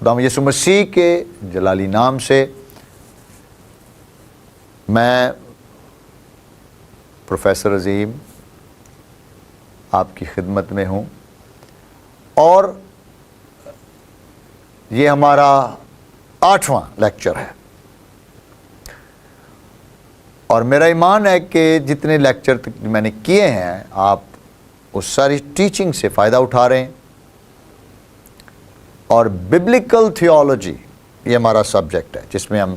خداوند یسوع مسیح کے جلالی نام سے میں پروفیسر عظیم آپ کی خدمت میں ہوں، اور یہ ہمارا 8واں لیکچر ہے، اور میرا ایمان ہے کہ جتنے لیکچر میں نے کیے ہیں آپ اس ساری ٹیچنگ سے فائدہ اٹھا رہے ہیں، اور ببلیکل تھیولوجی یہ ہمارا سبجیکٹ ہے جس میں ہم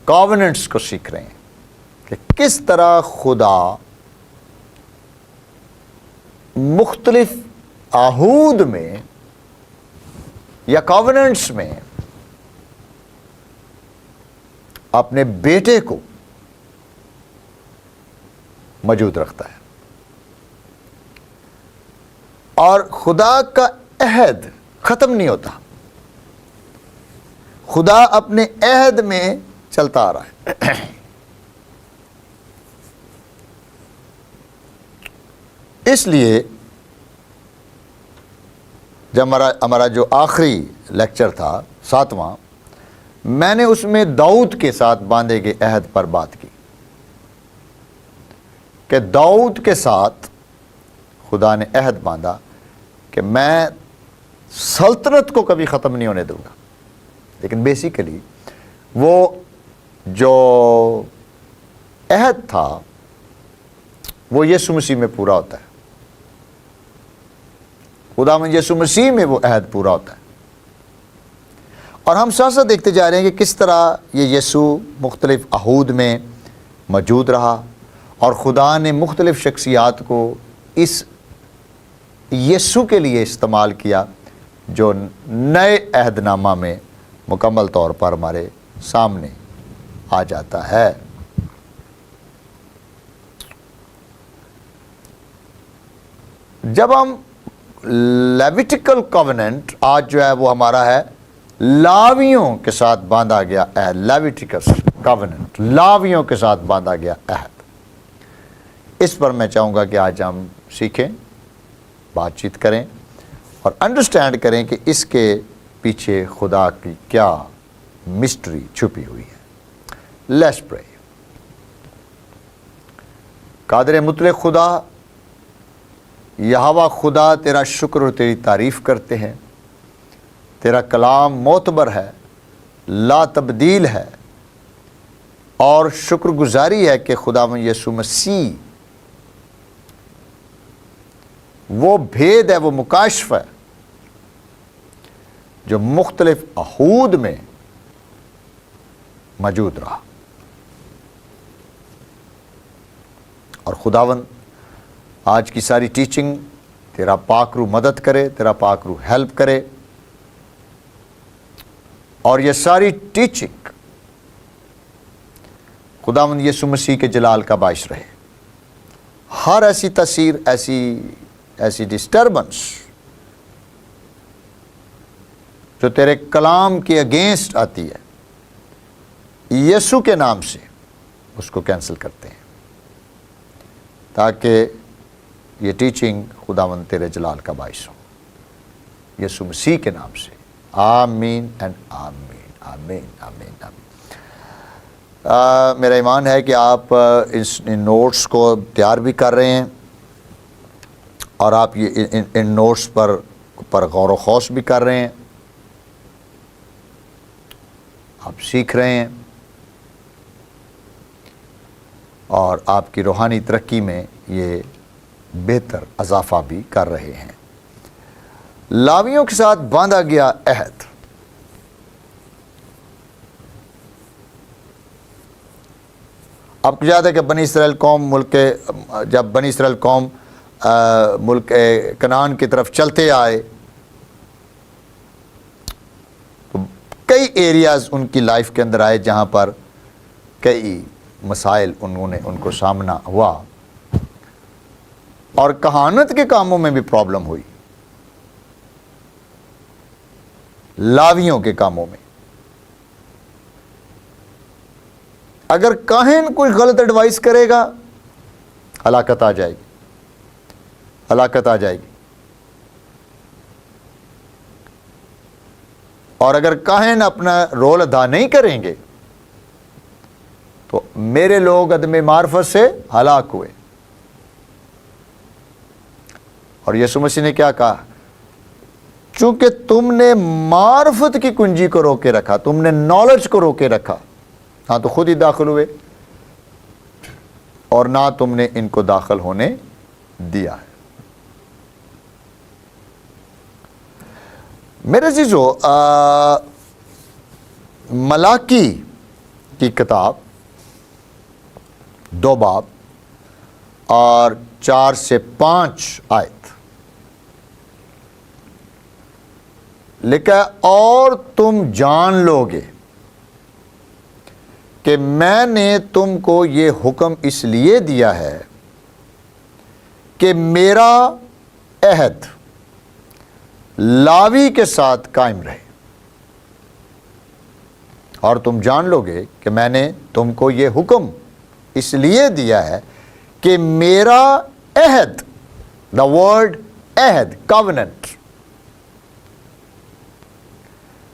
کووننٹس کو سیکھ رہے ہیں کہ کس طرح خدا مختلف عہود میں یا کووننٹس میں اپنے بیٹے کو موجود رکھتا ہے، اور خدا کا عہد ختم نہیں ہوتا، خدا اپنے عہد میں چلتا آ رہا ہے۔ اس لیے جب ہمارا جو آخری لیکچر تھا 7واں، میں نے اس میں داؤد کے ساتھ باندھے گئے عہد پر بات کی کہ داؤد کے ساتھ خدا نے عہد باندھا کہ میں سلطنت کو کبھی ختم نہیں ہونے دوں گا، لیکن بیسیکلی وہ جو عہد تھا وہ یسوع مسیح میں پورا ہوتا ہے، خداوند یسوع مسیح میں وہ عہد پورا ہوتا ہے، اور ہم ساتھ ساتھ دیکھتے جا رہے ہیں کہ کس طرح یہ یسوع مختلف عہود میں موجود رہا، اور خدا نے مختلف شخصیات کو اس یسوع کے لیے استعمال کیا جو نئے عہد نامہ میں مکمل طور پر ہمارے سامنے آ جاتا ہے۔ جب ہم لیویٹیکل کووننٹ، آج جو ہے وہ ہمارا ہے لاویوں کے ساتھ باندھا گیا عہد، لیویٹیکس کووننٹ، لاویوں کے ساتھ باندھا گیا عہد، اس پر میں چاہوں گا کہ آج ہم سیکھیں، بات چیت کریں اور انڈرسٹینڈ کریں کہ اس کے پیچھے خدا کی کیا مسٹری چھپی ہوئی ہے۔ لیٹس پرے۔ قادر مطلق خدا، یہوہ خدا، تیرا شکر اور تیری تعریف کرتے ہیں، تیرا کلام معتبر ہے، لا تبدیل ہے، اور شکر گزاری ہے کہ خداوند یسوع مسیح وہ بھید ہے، وہ مکاشف ہے جو مختلف عہود میں موجود رہا، اور خداوند آج کی ساری ٹیچنگ تیرا پاک روح مدد کرے، تیرا پاک روح ہیلپ کرے، اور یہ ساری ٹیچنگ خداوند یسوع مسیح کے جلال کا باعث رہے۔ ہر ایسی تاثیر، ایسی ڈسٹربنس جو تیرے کلام کے اگینسٹ آتی ہے، یسوع کے نام سے اس کو کینسل کرتے ہیں، تاکہ یہ ٹیچنگ خداوند تیرے جلال کا باعث ہو، یسوع مسیح کے نام سے، آمین اینڈ آمین، آمین آمین آمین۔ میرا ایمان ہے کہ آپ ان نوٹس کو تیار بھی کر رہے ہیں، اور آپ یہ ان نوٹس پر غور و خوض بھی کر رہے ہیں، آپ سیکھ رہے ہیں، اور آپ کی روحانی ترقی میں یہ بہتر اضافہ بھی کر رہے ہیں۔ لاویوں کے ساتھ باندھا گیا عہد، آپ کو یاد ہے کہ بنی اسرائیل قوم جب بنی اسرائیل قوم ملک کنعان کی طرف چلتے آئے تو کئی ایریاز ان کی لائف کے اندر آئے جہاں پر کئی مسائل ان کو سامنا ہوا، اور کہانت کے کاموں میں بھی پرابلم ہوئی، لاویوں کے کاموں میں۔ اگر کاہن کوئی غلط ایڈوائس کرے گا، ہلاکت آ جائے گی، ہلاکت آ جائے گی۔ اور اگر کاہن اپنا رول ادا نہیں کریں گے تو میرے لوگ عدم معرفت سے ہلاک ہوئے. اور یسوع مسیح نے کیا کہا؟ چونکہ تم نے معرفت کی کنجی کو روکے رکھا، تم نے نالج کو روکے رکھا، ہاں تو خود ہی داخل ہوئے اور نہ تم نے ان کو داخل ہونے دیا ہے. میرے عزیزو، ملاکی کی کتاب 2 باب اور 4 سے 5 آیت لکھا ہے، اور تم جان لو گے کہ میں نے تم کو یہ حکم اس لیے دیا ہے کہ میرا عہد لاوی کے ساتھ قائم رہے. اور تم جان لو گے کہ میں نے تم کو یہ حکم اس لیے دیا ہے کہ میرا عہد، دا ورڈ عہد، کاوننٹ،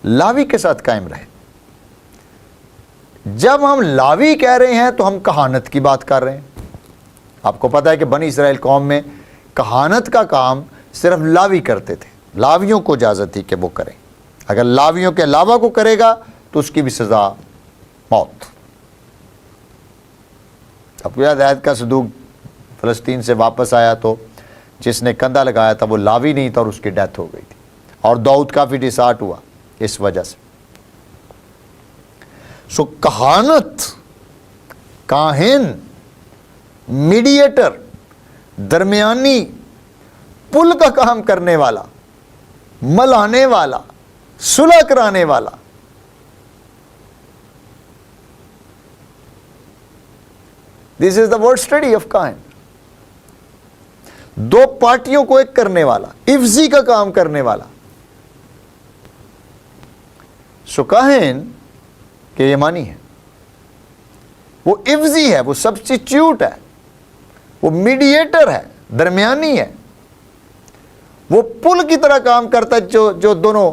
لاوی کے ساتھ قائم رہے. جب ہم لاوی کہہ رہے ہیں تو ہم کہانت کی بات کر رہے ہیں. آپ کو پتا ہے کہ بنی اسرائیل قوم میں کہانت کا کام صرف لاوی کرتے تھے، لاویوں کو اجازت تھی کہ وہ کریں. اگر لاویوں کے علاوہ کو کرے گا تو اس کی بھی سزا موت. اب یاد عہد کا صندوق فلسطین سے واپس آیا تو جس نے کندھا لگایا تھا وہ لاوی نہیں تھا اور اس کی ڈیتھ ہو گئی تھی، اور داؤد کافی ڈسہارٹ ہوا اس وجہ سے. سو کہانت، کاہن، میڈیٹر، درمیانی، پل کا کام کرنے والا، ملانے والا، صلح کرانے والا. دس از دا ورڈ اسٹڈی آف کاہن. 2 پارٹیوں کو ایک کرنے والا، افزی کا کام کرنے والا. سو کاہن کہ یہ معنی ہے، وہ افزی ہے، وہ سبسٹیچیوٹ ہے، وہ میڈیٹر ہے، درمیانی ہے، وہ پل کی طرح کام کرتا ہے جو دونوں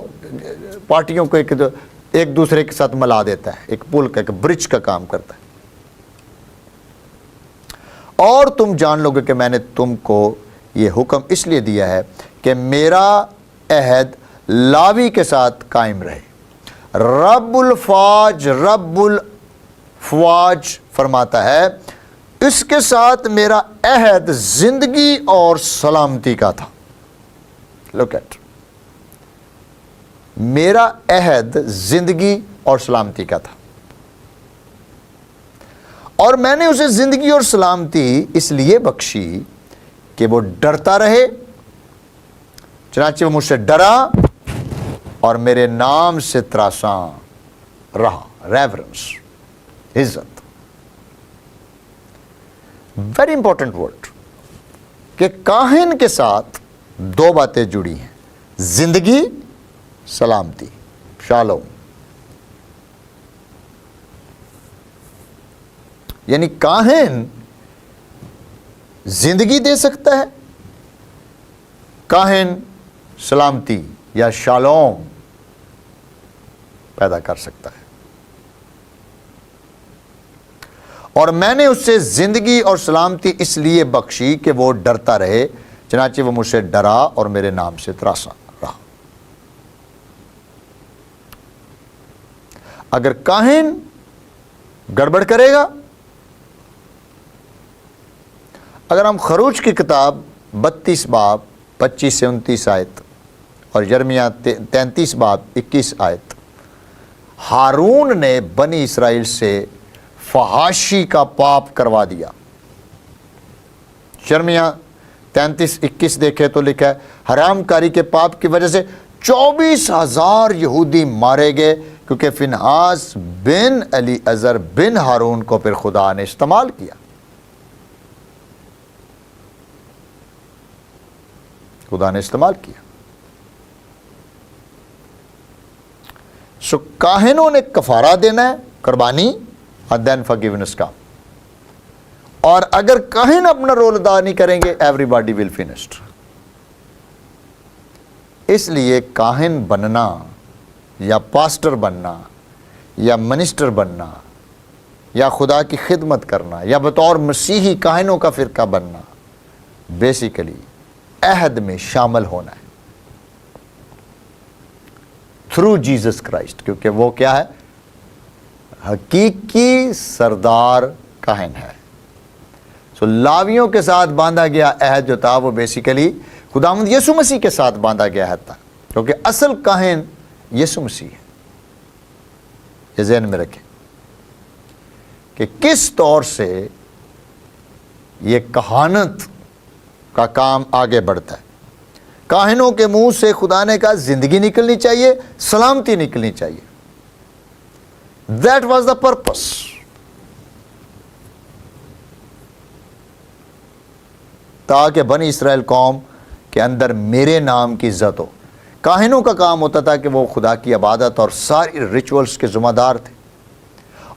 پارٹیوں کو ایک دوسرے کے ساتھ ملا دیتا ہے، ایک پل کا، ایک برج کا کام کرتا ہے. اور تم جان لو گے کہ میں نے تم کو یہ حکم اس لیے دیا ہے کہ میرا عہد لاوی کے ساتھ قائم رہے. رب الفواج فرماتا ہے، اس کے ساتھ میرا عہد زندگی اور سلامتی کا تھا. لوک ایٹ، میرا عہد زندگی اور سلامتی کا تھا، اور میں نے اسے زندگی اور سلامتی اس لیے بخشی کہ وہ ڈرتا رہے. چنانچہ وہ مجھ سے ڈرا اور میرے نام سے تراساں رہا. ریورنس، عزت. ویری امپورٹنٹ ورڈ کہ کاہن کے ساتھ 2 باتیں جڑی ہیں، زندگی، سلامتی، شالوم. یعنی کاہن زندگی دے سکتا ہے، کاہن سلامتی یا شالوم پیدا کر سکتا ہے. اور میں نے اس سے زندگی اور سلامتی اس لیے بخشی کہ وہ ڈرتا رہے. چنانچہ وہ مجھ سے ڈرا اور میرے نام سے تراسا رہا. اگر کاہن گڑبڑ کرے گا، اگر ہم خروج کی کتاب 32 باب 25 سے 29 آیت اور یرمیہ 33 باب 21 آیت، ہارون نے بنی اسرائیل سے فحاشی کا پاپ کروا دیا. یرمیہ 33:21 دیکھے تو لکھا ہے، حرام کاری کے پاپ کی وجہ سے 24,000 یہودی مارے گئے، کیونکہ فنہاس بن علی ازر بن ہارون کو پھر خدا نے استعمال کیا. خدا نے استعمال کیا. سو کاہنوں نے کفارہ دینا ہے، قربانی، and then forgiveness کا. اور اگر کاہن اپنا رول ادا نہیں کریں گے، everybody will finished. اس لیے کاہن بننا یا پاسٹر بننا یا منسٹر بننا یا خدا کی خدمت کرنا یا بطور مسیحی کاہنوں کا فرقہ بننا، بیسیکلی عہد میں شامل ہونا ہے تھرو جیسس کرائسٹ، کیونکہ وہ کیا ہے؟ حقیقی سردار کاہن ہے۔ سو لاویوں کے ساتھ باندھا گیا عہد جو تھا وہ بیسیکلی خداوند یسوع مسیح کے ساتھ باندھا گیا عہد تھا، کیونکہ اصل کاہن یسوع مسیح ہے۔ یہ ذہن میں رکھیں کہ کس طور سے یہ کہانت کا کام آگے بڑھتا ہے۔ کاہنوں کے منہ سے خدا نے کہا زندگی نکلنی چاہیے، سلامتی نکلنی چاہیے۔ That was the purpose۔ تاکہ بنی اسرائیل قوم کے اندر میرے نام کی عزت ہو۔ کاہنوں کا کام ہوتا تھا کہ وہ خدا کی عبادت اور ساری ریچولز کے ذمہ دار تھے،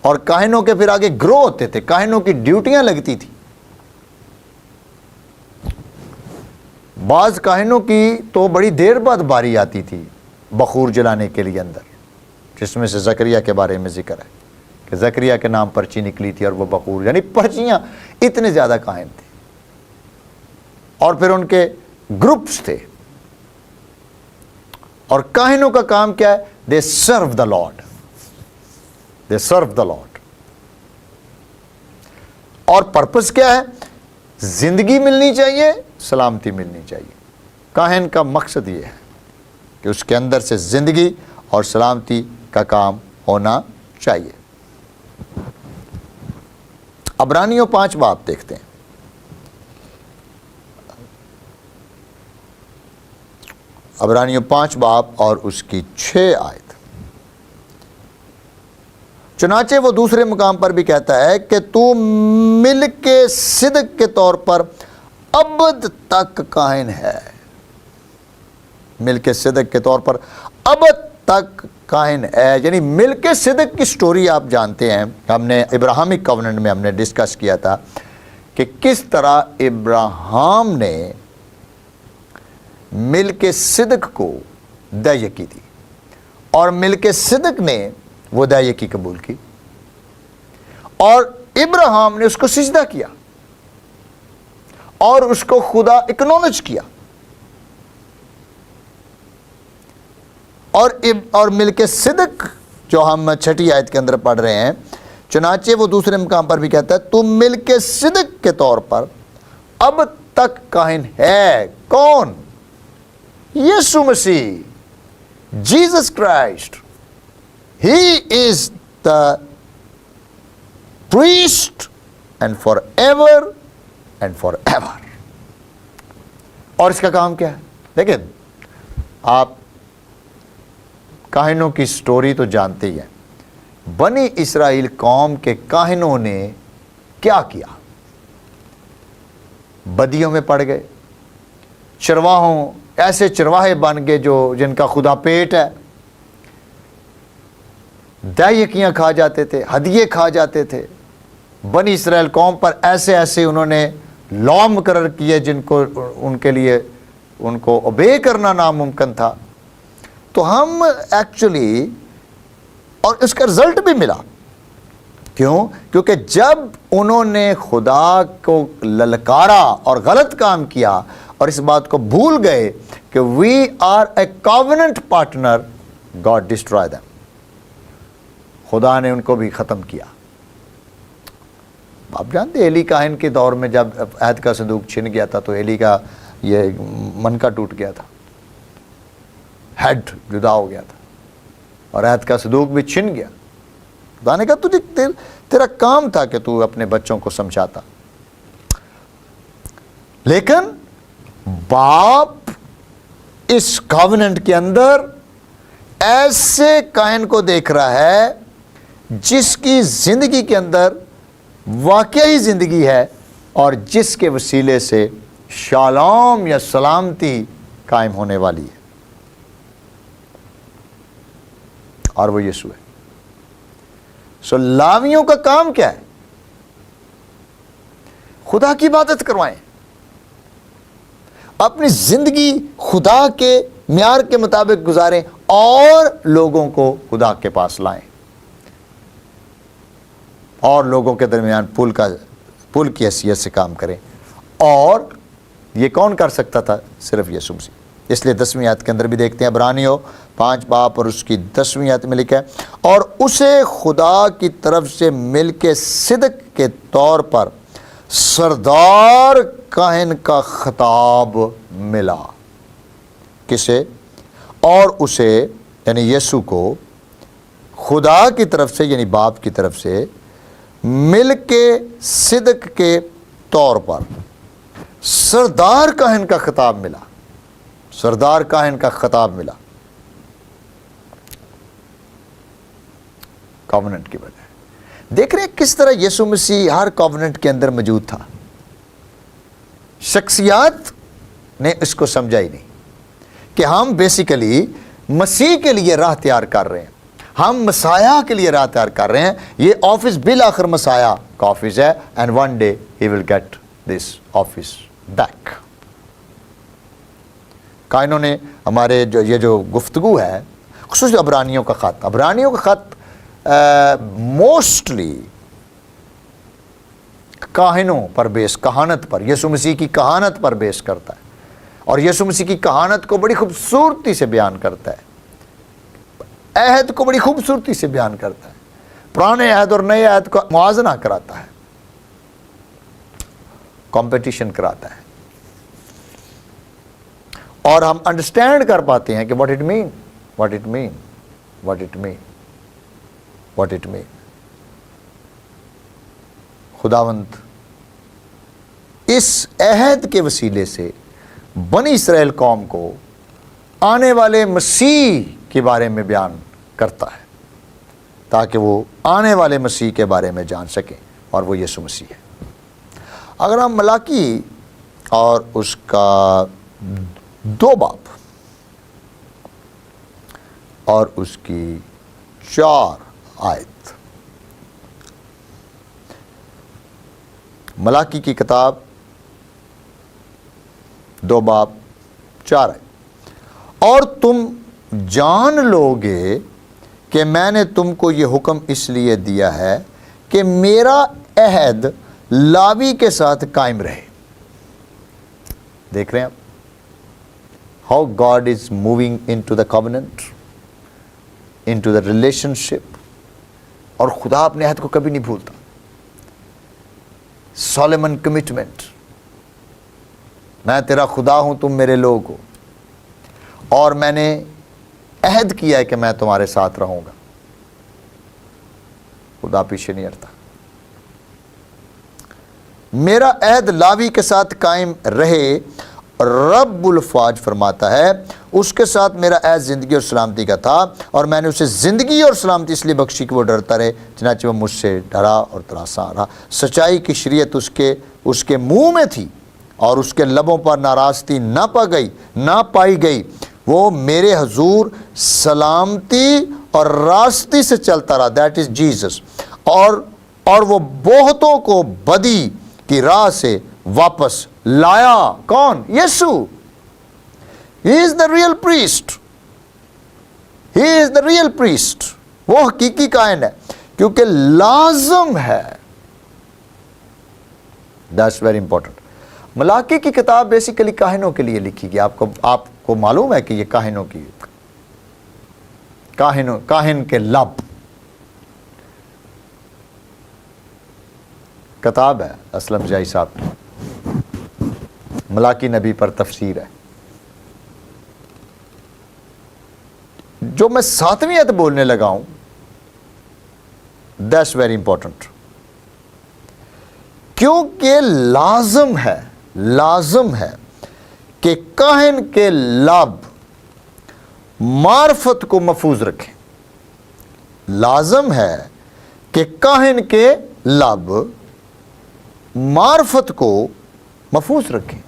اور کاہنوں کے پھر آگے گرو ہوتے تھے، کاہنوں کی ڈیوٹیاں لگتی تھی۔ بعض کاہنوں کی تو بڑی دیر بعد باری آتی تھی بخور جلانے کے لیے اندر، جس میں سے زکریا کے بارے میں ذکر ہے کہ زکریا کے نام پرچی نکلی تھی اور وہ بخور، یعنی پرچیاں اتنے زیادہ کاہن تھے، اور پھر ان کے گروپس تھے۔ اور کاہنوں کا کام کیا ہے؟ دے سرو دا لارڈ، دے سرو دا لارڈ۔ اور پرپس کیا ہے؟ زندگی ملنی چاہیے، سلامتی ملنی چاہیے۔ کاہن کا مقصد یہ ہے کہ اس کے اندر سے زندگی اور سلامتی کا کام ہونا چاہیے۔ عبرانیوں 5 باب دیکھتے ہیں۔ عبرانیوں 5 باب اور اس کی 6 آیت۔ چنانچہ وہ دوسرے مقام پر بھی کہتا ہے کہ تو ملک صدق کے طور پر ابد تک کاہن ہے۔ ملک صدق کے طور پر ابد تک کاہن ہے، یعنی ملک صدق کی سٹوری آپ جانتے ہیں، ہم نے ابراہیمک کوننٹ میں ہم نے ڈسکس کیا تھا کہ کس طرح ابراہیم نے ملک صدق کو دعیقی دی، اور ملک صدق نے وہ دعیقی قبول کی، اور ابراہیم نے اس کو سجدہ کیا اور اس کو خدا اکنالج کیا، اور ملک صدق جو ہم 6 آیت کے اندر پڑھ رہے ہیں، چنانچہ وہ دوسرے مقام پر بھی کہتا ہے تو ملک صدق کے طور پر اب تک کاہن ہے۔ کون؟ یسوع مسیح، Jesus Christ. He is the priest and for ever and for ever. اور اس کا کام کیا ہے؟ دیکھیں، آپ کاہنوں کی سٹوری تو جانتے ہی ہیں۔ بنی اسرائیل قوم کے کاہنوں نے کیا کیا؟ بدیوں میں پڑ گئے، چرواہوں، ایسے چرواہے بن گئے جن کا خدا پیٹ ہے، دعیقیاں کھا جاتے تھے، ہدیے کھا جاتے تھے۔ بنی اسرائیل قوم پر ایسے انہوں نے لا مقرر کیے جن کو ان کے لیے ان کو اوبے کرنا ناممکن تھا۔ تو ہم ایکچولی، اور اس کا رزلٹ بھی ملا۔ کیوں؟ کیونکہ جب انہوں نے خدا کو للکارا اور غلط کام کیا اور اس بات کو بھول گئے کہ we are a covenant partner, God destroy them, خدا نے ان کو بھی ختم کیا۔ آپ جانتے ایلی کاہن کے دور میں جب عہد کا صندوق چھن گیا تھا تو ایلی کا یہ منکا ٹوٹ گیا تھا، ہیڈ جدا ہو گیا تھا، اور عہد کا صندوق بھی چھن گیا۔ خدا نے کہا تجھے تیرا کام تھا کہ تو اپنے بچوں کو سمجھاتا، لیکن باپ اس کووننٹ کے اندر ایسے کاہن کو دیکھ رہا ہے جس کی زندگی کے اندر واقعی زندگی ہے اور جس کے وسیلے سے شالوم یا سلامتی قائم ہونے والی ہے، اور وہ یسوع ہے۔ سو لاویوں کا کام کیا ہے؟ خدا کی عبادت کروائیں، اپنی زندگی خدا کے معیار کے مطابق گزاریں، اور لوگوں کو خدا کے پاس لائیں اور لوگوں کے درمیان پل کی حیثیت سے کام کریں. اور یہ کون کر سکتا تھا؟ صرف یسوع مسیح. اس لیے 10ویں آیت کے اندر بھی دیکھتے ہیں، عبرانیوں 5 باب اور اس کی 10ویں آیت میں لکھا ہے، اور اسے خدا کی طرف سے مل کے صدق کے طور پر سردار کاہن کا خطاب ملا. کسے؟ اور اسے یعنی یسوع کو خدا کی طرف سے یعنی باپ کی طرف سے مل کے صدق کے طور پر سردار کاہن کا خطاب ملا. سردار کاہن کا خطاب ملا کووننٹ کی وجہ. دیکھ رہے ہیں کس طرح یسوع مسیح ہر کووننٹ کے اندر موجود تھا. شخصیات نے اس کو سمجھا ہی نہیں کہ ہم بیسیکلی مسیح کے لیے راہ تیار کر رہے ہیں، ہم مسیح کے لیے راہ تیار کر رہے ہیں. یہ آفس بالآخر مسیح کا آفس ہے، and one day he will get this office back. کائنوں نے ہمارے یہ جو گفتگو ہے، خصوصی عبرانیوں کا خط موسٹلی کاہنوں پر بیس، کہانت پر، یسوع مسیح کی کہانت پر بیس کرتا ہے، اور یسوع مسیح کی کہانت کو بڑی خوبصورتی سے بیان کرتا ہے، عہد کو بڑی خوبصورتی سے بیان کرتا ہے، پرانے عہد اور نئے عہد کا موازنہ کراتا ہے، کمپٹیشن کراتا ہے، اور ہم انڈرسٹینڈ کر پاتے ہیں کہ what it mean. خداوند اس عہد کے وسیلے سے بنی اسرائیل قوم کو آنے والے مسیح کے بارے میں بیان کرتا ہے تاکہ وہ آنے والے مسیح کے بارے میں جان سکیں، اور وہ یسوع مسیح ہے. اگر ہم ملاکی اور اس کا 2 باب اور اس کی 4 آیت، ملاکی کی کتاب 2 باب 4 آیت، اور تم جان لو گے کہ میں نے تم کو یہ حکم اس لیے دیا ہے کہ میرا عہد لاوی کے ساتھ قائم رہے. دیکھ رہے ہیں آپ how God is moving into the covenant, into the relationship. اور خدا اپنے عہد کو کبھی نہیں بھولتا. سولمن کمٹمنٹ، میں تیرا خدا ہوں، تم میرے لوگ ہو، اور میں نے عہد کیا ہے کہ میں تمہارے ساتھ رہوں گا. خدا پیچھے نہیں ہٹتا. میرا عہد لاوی کے ساتھ قائم رہے. رب الفاج فرماتا ہے اس کے ساتھ میرا عہد زندگی اور سلامتی کا تھا، اور میں نے اسے زندگی اور سلامتی اس لیے بخشی کہ وہ ڈرتا رہے، چنانچہ وہ مجھ سے ڈرا اور تراسا رہا. سچائی کی شریعت اس کے منہ میں تھی، اور اس کے لبوں پر ناراستی نہ پائی گئی. وہ میرے حضور سلامتی اور راستی سے چلتا رہا، دیٹ از جیزس. اور وہ بہتوں کو بدی کی راہ سے واپس لایا. کون؟ یسوع. He is the real priest. He is the real priest. وہ حقیقی کائن ہے، کیونکہ لازم ہے. That's very important. ملاکی کی کتاب بیسیکلی کاہنوں کے لیے لکھی گئی. آپ کو معلوم ہے کہ یہ کاہنوں کی کاہن کے لب کتاب ہے. اسلم جائی صاحب کی ملاکی نبی پر تفسیر ہے. جو میں 7ویں آیت بولنے لگا ہوں، that's very important. کیونکہ لازم ہے کہ کاہن کے لب معرفت کو محفوظ رکھیں. لازم ہے کہ کاہن کے لب معرفت کو محفوظ رکھیں،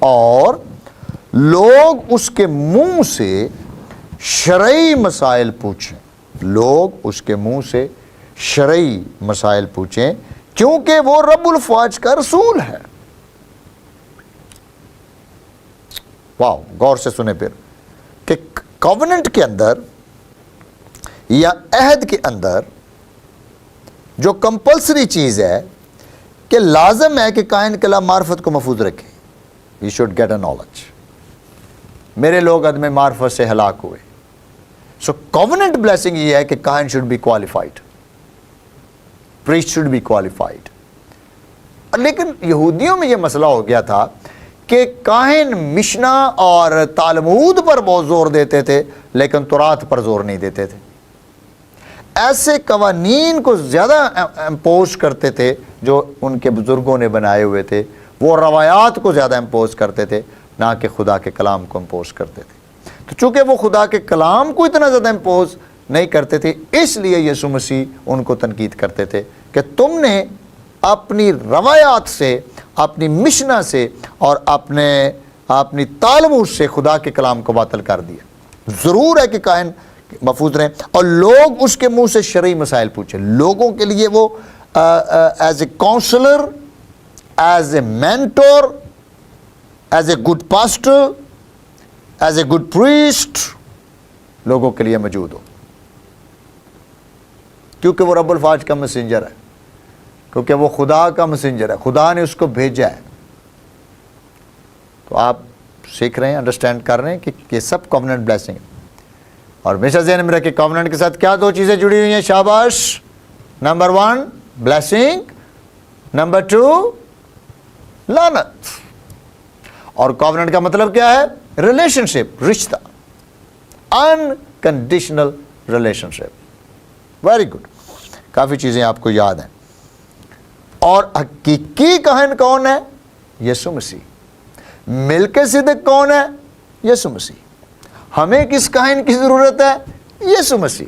اور لوگ اس کے منہ سے شرعی مسائل پوچھیں. لوگ اس کے منہ سے شرعی مسائل پوچھیں، کیونکہ وہ رب الفاج کا رسول ہے. واو، غور سے سنیں پھر کہ کووننٹ کے اندر یا عہد کے اندر جو کمپلسری چیز ہے کہ لازم ہے کہ کاہن کلا معرفت کو محفوظ رکھے. He should get a knowledge. میرے لوگ عدم معرفت سے ہلاک ہوئے. سو کووننٹ بلیسنگ یہ ہے کہ کاہن should be qualified, priest should be qualified. لیکن یہودیوں میں یہ مسئلہ ہو گیا تھا کہ کاہن مشنا اور تالمود پر بہت زور دیتے تھے لیکن تورات پر زور نہیں دیتے تھے. ایسے قوانین کو زیادہ امپوز کرتے تھے جو ان کے بزرگوں نے بنائے ہوئے تھے, وہ روایات کو زیادہ امپوز کرتے تھے نہ کہ خدا کے کلام کو امپوز کرتے تھے. تو چونکہ وہ خدا کے کلام کو اتنا زیادہ امپوز نہیں کرتے تھے, اس لیے یسوع مسیح ان کو تنقید کرتے تھے کہ تم نے اپنی روایات سے, اپنی مشنا سے اور اپنی تالمود سے خدا کے کلام کو باطل کر دیا. ضرور ہے کہ کاہن محفوظ رہیں اور لوگ اس کے منہ سے شرعی مسائل پوچھیں. لوگوں کے لیے وہ as a counsellor, as a mentor, as a good pastor, as a good priest لوگوں کے لیے موجود ہو, کیونکہ وہ رب الفاظ کا میسنجر ہے, کیونکہ وہ خدا کا میسنجر ہے, خدا نے اس کو بھیجا ہے. تو آپ سیکھ رہے ہیں, انڈرسٹینڈ کر رہے ہیں کہ یہ سب کووننٹ بلیسنگ ہے. اور ہمیشہ ذہن میں رکھیں کووننٹ کے ساتھ کیا دو چیزیں جڑی ہوئی ہیں, شاباش. نمبر 1 بلیسنگ, نمبر 2 لعنت. اور کووننٹ کا مطلب کیا ہے؟ ریلیشن شپ, رشتہ, انکنڈیشنل ریلیشن شپ. ویری گڈ, کافی چیزیں آپ کو یاد ہیں. اور حقیقی کاہن کون ہے؟ یسوع مسیح. ملک صدق کون ہے؟ یسوع مسیح. ہمیں کس کاہن کی ضرورت ہے؟ یسوع مسیح.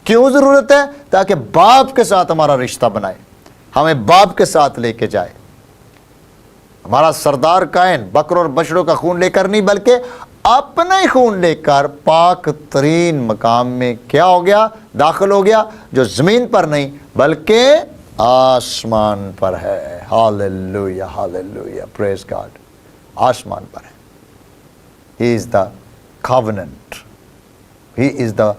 کیوں ضرورت ہے؟ تاکہ باپ کے ساتھ ہمارا رشتہ بنائے, ہمیں باپ کے ساتھ لے کے جائے. ہمارا سردار کاہن بکروں اور بچڑوں کا خون لے کر نہیں بلکہ اپنا ہی خون لے کر پاک ترین مقام میں کیا ہو گیا؟ داخل ہو گیا, جو زمین پر نہیں بلکہ آسمان پر ہے. ہاللیلویہ, ہاللیلویہ, پریز گاڈ. آسمان پر ہے. He is the covenant. He is the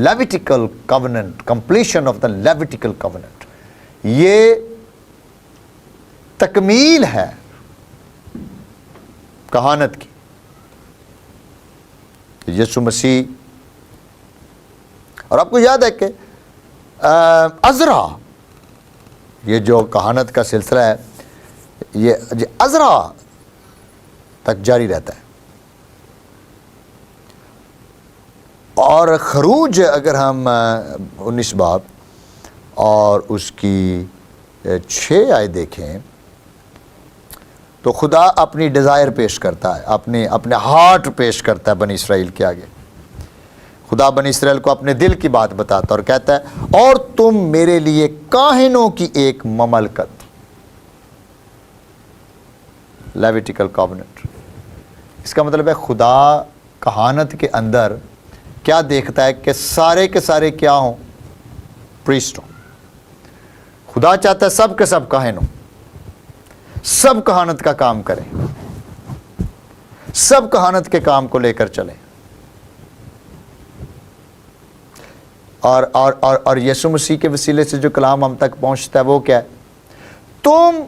Levitical covenant, completion of the Levitical covenant. یہ تکمیل ہے کہانت کی. یسوع مسیح, اور آپ کو یاد ہے کہ عزرا, یہ جو کہانت کا سلسلہ ہے یہ عزرا تک جاری رہتا ہے. اور خروج اگر ہم 19 باب اور اس کی 6 آیت دیکھیں تو خدا اپنی ڈیزائر پیش کرتا ہے, اپنے ہارٹ پیش کرتا ہے بنی اسرائیل کے آگے. خدا بنی اسرائیل کو اپنے دل کی بات بتاتا اور کہتا ہے اور تم میرے لیے کاہنوں کی ایک مملکت. Levitical covenant. اس کا مطلب ہے خدا کہانت کے اندر کیا دیکھتا ہے کہ سارے کے سارے کیا ہوں؟ پریسٹ ہوں. خدا چاہتا ہے سب کے سب کاہن ہوں, سب کہانت کا کام کریں, سب کہانت کے کام کو لے کر چلیں. اور یسوع مسیح کے وسیلے سے جو کلام ہم تک پہنچتا ہے وہ کیا ہے؟ تم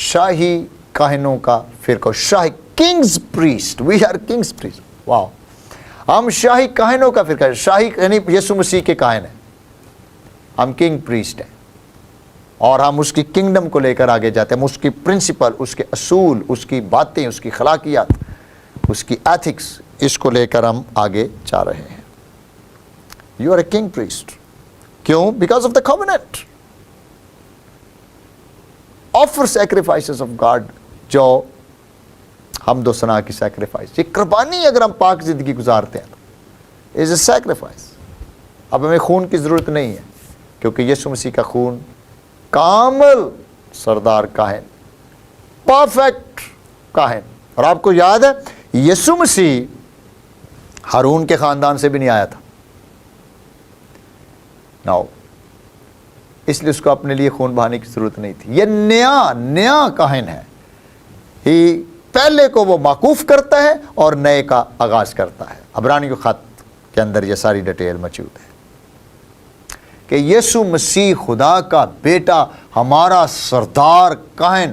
شاہی کاہنوں کا فرقہ, شاہی kings priest. We are kings priest. Wow, ہم شاہی کاہنوں کا فرقہ. شاہی یعنی یسوع مسیح کے کاہن ہیں, ہم کنگ پریسٹ ہیں, اور ہم اس کی کنگڈم کو لے کر آگے جاتے ہیں. اس کی پرنسپل, اس کے اصول, اس کی باتیں, اس کی اخلاقیات, اس کی ایتھکس, اس کو لے کر ہم آگے جا رہے ہیں. You are a king priest. کیوں؟ Because of the covenant. Offer sacrifices of God, جو حمد و ثنا کی سیکریفائس, یہ قربانی اگر ہم پاک زندگی گزارتے ہیں, از اے سیکریفائس. اب ہمیں خون کی ضرورت نہیں ہے کیونکہ یسوع مسیح کا خون کامل سردار کاہن, پرفیکٹ کاہن. اور آپ کو یاد ہے یسوع مسیح ہارون کے خاندان سے بھی نہیں آیا تھا. نو, اس لیے اس کو اپنے لیے خون بہانے کی ضرورت نہیں تھی. یہ نیا کاہن ہے. ہی پہلے کو وہ موقوف کرتا ہے اور نئے کا آغاز کرتا ہے۔ عبرانیوں خط کے اندر یہ ساری ڈیٹیل موجود ہے کہ یسوع مسیح خدا کا بیٹا، ہمارا سردار کاہن،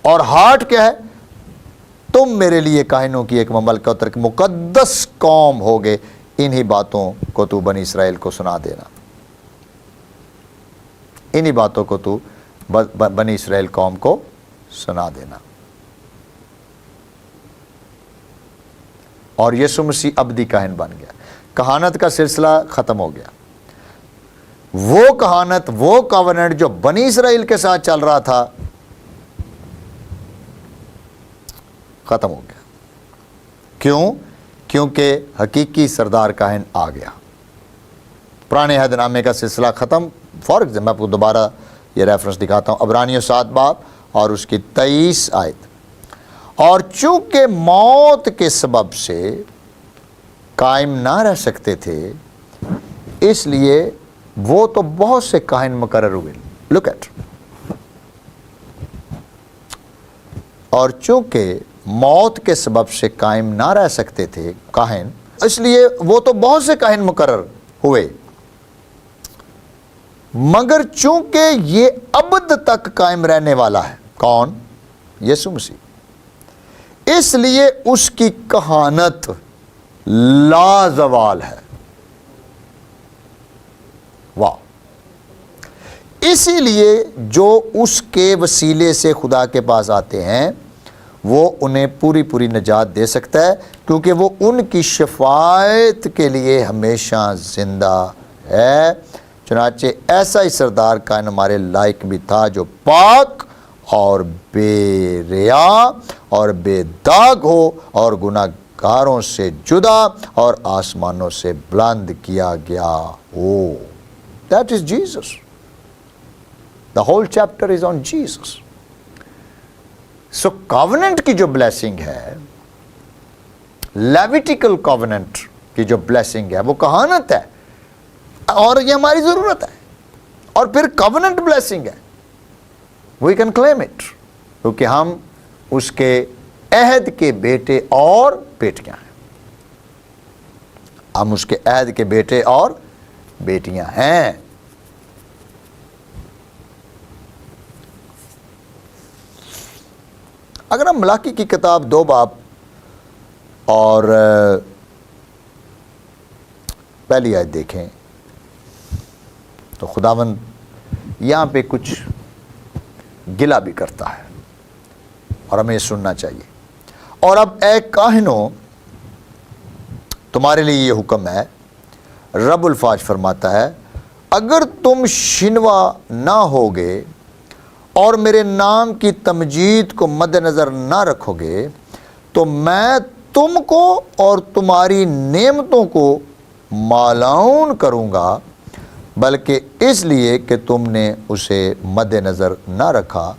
اور ہارٹ کیا ہے؟ تم میرے لیے کاہنوں کی ایک مملکت اور ایک مقدس قوم ہوگے، انہی باتوں کو تو بنی اسرائیل کو سنا دینا، انہی باتوں کو تو بنی اسرائیل قوم کو سنا دینا۔ اور یسوع مسیح ابدی کاہن بن گیا، کہانت کا سلسلہ ختم ہو گیا۔ وہ کہانت، وہ کووننٹ جو بنی اسرائیل کے ساتھ چل رہا تھا، ختم ہو گیا۔ کیوں؟ کیونکہ حقیقی سردار کاہن آ گیا۔ پرانے عہد نامے کا سلسلہ ختم۔ فار ایگزامپل میں آپ کو دوبارہ یہ ریفرنس دکھاتا ہوں، عبرانیوں 7 باب اور اس کی 23 آیت۔ اور چونکہ موت کے سبب سے قائم نہ رہ سکتے تھے، اس لیے وہ تو بہت سے کاہن مقرر ہوئے۔ لک ایٹ، اور چونکہ موت کے سبب سے قائم نہ رہ سکتے تھے کاہن، اس لیے وہ تو بہت سے کاہن مقرر ہوئے، مگر چونکہ یہ ابد تک قائم رہنے والا ہے۔ کون؟ یسوع مسیح۔ اس لیے اس کی کہانت لازوال ہے۔ واہ! اسی لیے جو اس کے وسیلے سے خدا کے پاس آتے ہیں، وہ انہیں پوری پوری نجات دے سکتا ہے، کیونکہ وہ ان کی شفاعت کے لیے ہمیشہ زندہ ہے۔ چنانچہ ایسا ہی سردار کائن ہمارے لائق بھی تھا، جو پاک اور بے ریا اور بے داغ ہو اور گناہ گاروں سے جدا اور آسمانوں سے بلند کیا گیا ہو۔ That is Jesus. The whole chapter is on Jesus. So covenant کی جو بلیسنگ ہے، لیویٹیکل covenant کی جو بلیسنگ ہے، وہ کہانت ہے، اور یہ ہماری ضرورت ہے۔ اور پھر covenant blessing ہے، we can claim it، کیونکہ ہم اس کے عہد کے بیٹے اور بیٹیاں ہیں۔ ہم اس کے عہد کے بیٹے اور بیٹیاں ہیں۔ اگر ہم ملاکی کی کتاب 2 باب اور پہلی آیت دیکھیں تو خداوند یہاں پہ کچھ گلہ بھی کرتا ہے، اور ہمیں یہ سننا چاہیے۔ اور اب اے کاہنوں، تمہارے لیے یہ حکم ہے، رب الفاظ فرماتا ہے، اگر تم شنوا نہ ہوگے اور میرے نام کی تمجید کو مد نظر نہ رکھو گے، تو میں تم کو اور تمہاری نعمتوں کو مالعون کروں گا، بلکہ اس لیے کہ تم نے اسے مد نظر نہ رکھا،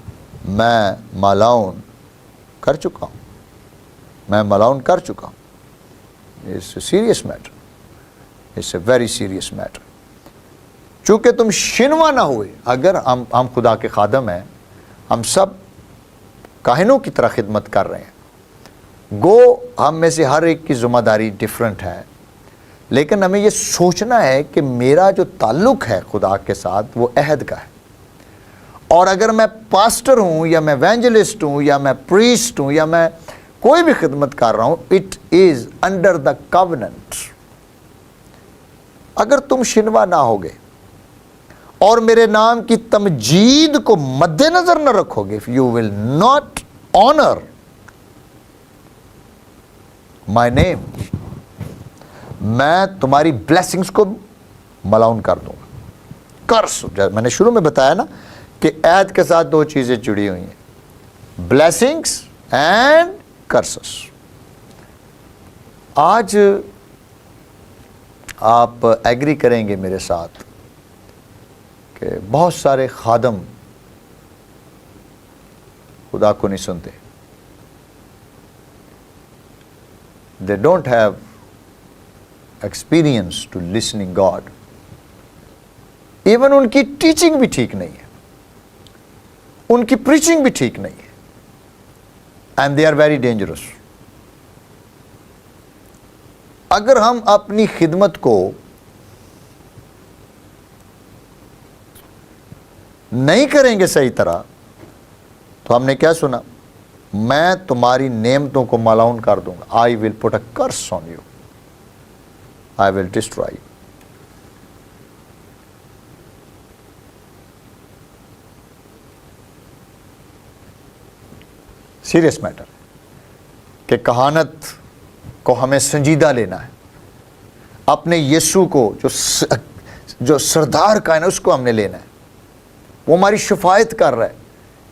میں مالعون کر چکا ہوں۔ میں مالعون کر چکا ہوں۔ It's a serious matter. It's a very serious matter. چونکہ تم شنوا نہ ہوئے۔ اگر ہم خدا کے خادم ہیں، ہم سب کاہنوں کی طرح خدمت کر رہے ہیں، گو ہم میں سے ہر ایک کی ذمہ داری ڈیفرنٹ ہے، لیکن ہمیں یہ سوچنا ہے کہ میرا جو تعلق ہے خدا کے ساتھ وہ عہد کا ہے۔ اور اگر میں پاسٹر ہوں یا میں ایونجلسٹ ہوں یا میں پریسٹ ہوں یا میں کوئی بھی خدمت کر رہا ہوں، it is under the covenant. اگر تم شنوا نہ ہوگے اور میرے نام کی تمجید کو مد نظر نہ رکھو گے، یو ول ناٹ آنر مائی نیم، میں تمہاری بلیسنگز کو ملعون کر دوں گا۔ کرس، میں نے شروع میں بتایا نا کہ عہد کے ساتھ 2 چیزیں جڑی ہوئی ہیں، بلیسنگز اینڈ کرسس۔ آج آپ ایگری کریں گے میرے ساتھ کہ بہت سارے خادم خدا کو نہیں سنتے۔ They don't have experience to listening God. Even in کی ٹیچنگ بھی ٹھیک نہیں ہے، ان کی پریچنگ بھی ٹھیک نہیں ہے۔ And they are very dangerous. اگر ہم اپنی خدمت کو نہیں کریں گے صحیح طرح, تو ہم نے کیا سنا, میں تمہاری نعمتوں کو ملعون کر دوں گا. I will put a curse on you, I will destroy you. Serious matter کہ کہانت کو ہمیں سنجیدہ لینا ہے. اپنے یسوع کو جو سردار کا ہے نا, اس کو ہم نے لینا ہے. وہ ہماری شفاعت کر رہا ہے,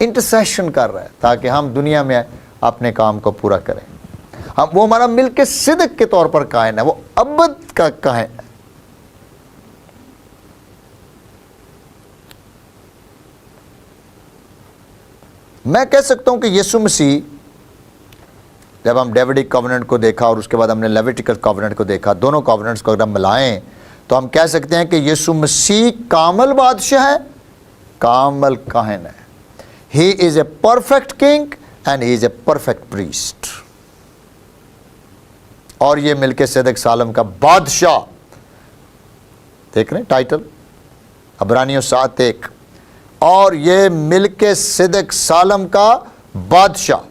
انٹرسیشن کر رہا ہے, تاکہ ہم دنیا میں اپنے کام کو پورا کریں. وہ ہمارا ملک صدق کے طور پر کائن ہے, وہ ابد کا کائن ہے. میں کہہ سکتا ہوں کہ یسوع مسیح, جب ہم ڈیوڈک کووننٹ کو دیکھا اور اس کے بعد ہم نے لیویٹیکل کووننٹ کو دیکھا, دونوں کووننٹس کو اگر ہم ملائیں تو ہم کہہ سکتے ہیں کہ یسوع مسیح کامل بادشاہ ہے, کامل کاہن ہے. He is a perfect king and he is a perfect priest. اور یہ ملک صدق سالم کا بادشاہ, دیکھ رہے ہیں ٹائٹل عبرانیوں 7:1, اور یہ ملک صدق سالم کا بادشاہ,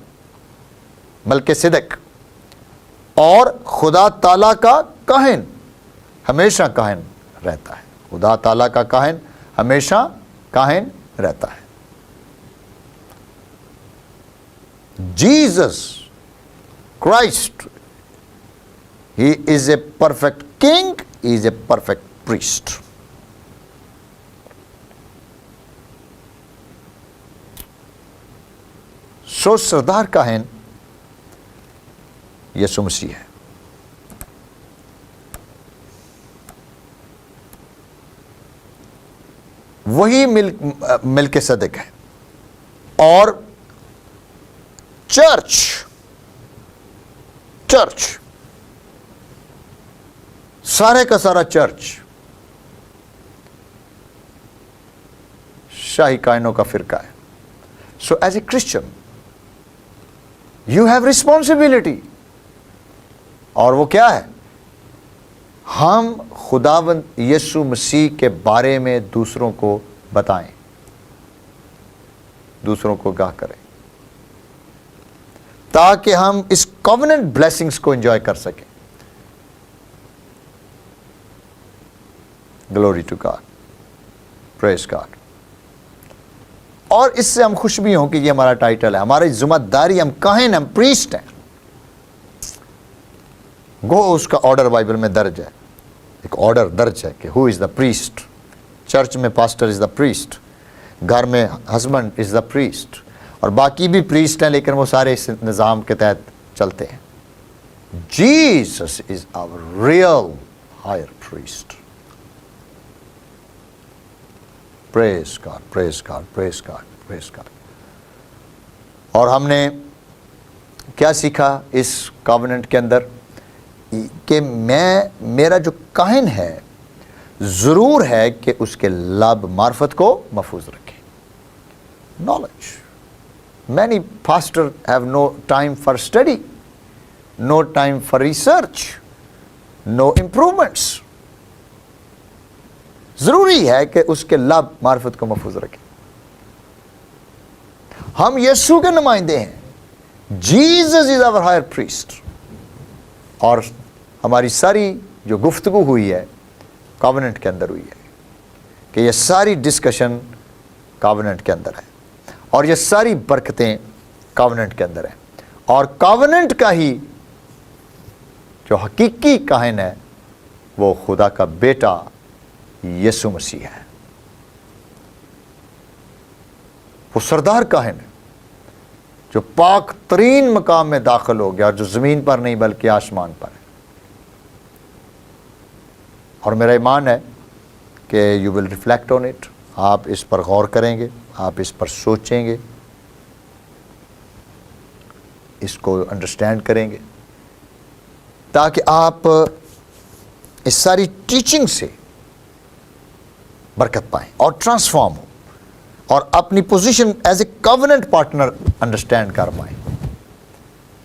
ملک صدق, اور خدا تعالیٰ کا کاہن, ہمیشہ کاہن رہتا ہے. خدا تعالیٰ کا کاہن ہمیشہ کاہن رہتا ہے. Jesus Christ, he is a perfect king, he is a perfect priest. So سردار کاہن یسوع مسیح ہے. وہی ملک صدق ہے. اور چرچ سارے کا سارا چرچ شاہی کائنوں کا فرقہ ہے. So as a Christian you have responsibility. اور وہ کیا ہے؟ ہم خداوند یسوع مسیح کے بارے میں دوسروں کو بتائیں, دوسروں کو آگاہ کریں, تاکہ ہم اس کووننٹ بلیسنگز کو انجوائے کر سکیں. Glory to God, praise God. اور اس سے ہم خوش بھی ہوں کہ یہ ہمارا ٹائٹل ہے, ہماری ذمہ داری, ہم کاہن, ہم پریسٹ ہیں. گو اس کا آرڈر بائبل میں درج ہے, ایک آرڈر درج ہے کہ ہو از دا پریسٹ. چرچ میں پاسٹر از دا پریسٹ, گھر میں ہسبینڈ از دا پریسٹ, اور باقی بھی پریسٹ ہیں, لیکن وہ سارے اس نظام کے تحت چلتے ہیں. Jesus is our real higher priest. Praise God, praise God, praise God, praise God. اور ہم نے کیا سیکھا اس کووننٹ کے اندر؟ کہ میرا جو کاہن ہے ضرور ہے کہ اس کے لب معرفت کو محفوظ رکھے. Knowledge. Many pastor have no time for study, no time for research, no improvements. ضروری ہے کہ اس کے لب معرفت کو محفوظ رکھے. ہم یسوع کے نمائندے ہیں. Jesus is our higher priest. اور ہماری ساری جو گفتگو ہوئی ہے کووننٹ کے اندر ہوئی ہے, کہ یہ ساری ڈسکشن کووننٹ کے اندر ہے, اور یہ ساری برکتیں کووننٹ کے اندر ہیں. اور کووننٹ کا ہی جو حقیقی کاہن ہے وہ خدا کا بیٹا یسوع مسیح ہے. وہ سردار کاہن ہے جو پاک ترین مقام میں داخل ہو گیا, اور جو زمین پر نہیں بلکہ آسمان پر ہے. اور میرا ایمان ہے کہ you will reflect on it. آپ اس پر غور کریں گے, آپ اس پر سوچیں گے, اس کو انڈرسٹینڈ کریں گے, تاکہ آپ اس ساری ٹیچنگ سے برکت پائیں اور ٹرانسفارم ہو, اور اپنی position as a covenant partner understand کر پائیں.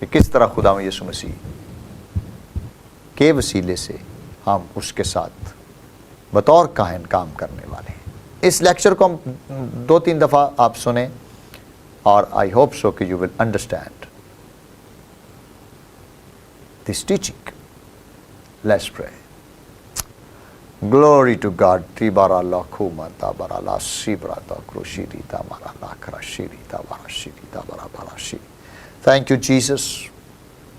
کہ کس طرح خداوند یسوع مسیح کے وسیلے سے ہم اس کے ساتھ بطور کاہن کام کرنے والے ہیں۔ اس لیکچر کو ہم 2-3 دفعہ آپ سنیں اور آئی ہوپ سو کہ you will understand this teaching. Let's pray. Glory to God. تیبارا لاکھو ماتا برا لا سیبرا تا کروشیری تا مارا لاکھرا شیری تا بارا شیری تا برا بارا شیری۔ Thank you Jesus,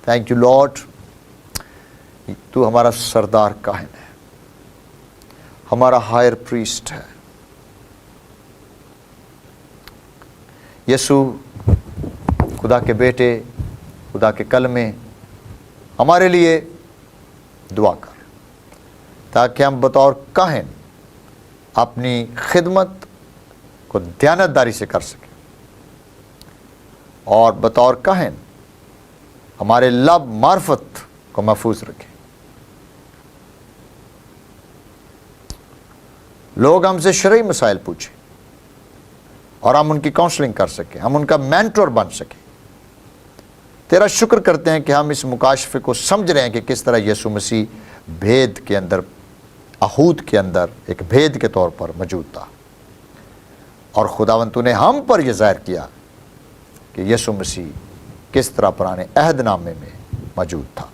thank you Lord. تو ہمارا سردار کاہن ہے، ہمارا ہائر پریسٹ ہے۔ یسوع خدا کے بیٹے، خدا کے کلمے ہمارے لیے دعا کر تاکہ ہم بطور کاہن اپنی خدمت کو دیانتداری سے کر سکیں، اور بطور کاہن ہمارے لب معرفت کو محفوظ رکھیں۔ لوگ ہم سے شرعی مسائل پوچھیں اور ہم ان کی کاؤنسلنگ کر سکیں، ہم ان کا مینٹور بن سکیں۔ تیرا شکر کرتے ہیں کہ ہم اس مکاشفے کو سمجھ رہے ہیں کہ کس طرح یسوع مسیح بھید کے اندر، احود کے اندر ایک بھید کے طور پر موجود تھا، اور خداوند تو نے ہم پر یہ ظاہر کیا کہ یسوع مسیح کس طرح پرانے عہد نامے میں موجود تھا۔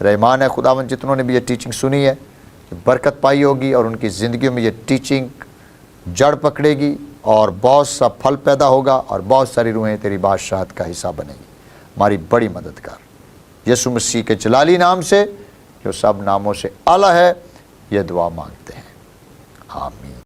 رحمان ہے خداوند جتنوں نے بھی یہ ٹیچنگ سنی ہے، برکت پائی ہوگی اور ان کی زندگیوں میں یہ ٹیچنگ جڑ پکڑے گی اور بہت سا پھل پیدا ہوگا اور بہت ساری روحیں تیری بادشاہت کا حصہ بنے گی۔ ہماری بڑی مدد کر، یسوع مسیح کے جلالی نام سے جو سب ناموں سے اعلیٰ ہے، یہ دعا مانگتے ہیں، آمین۔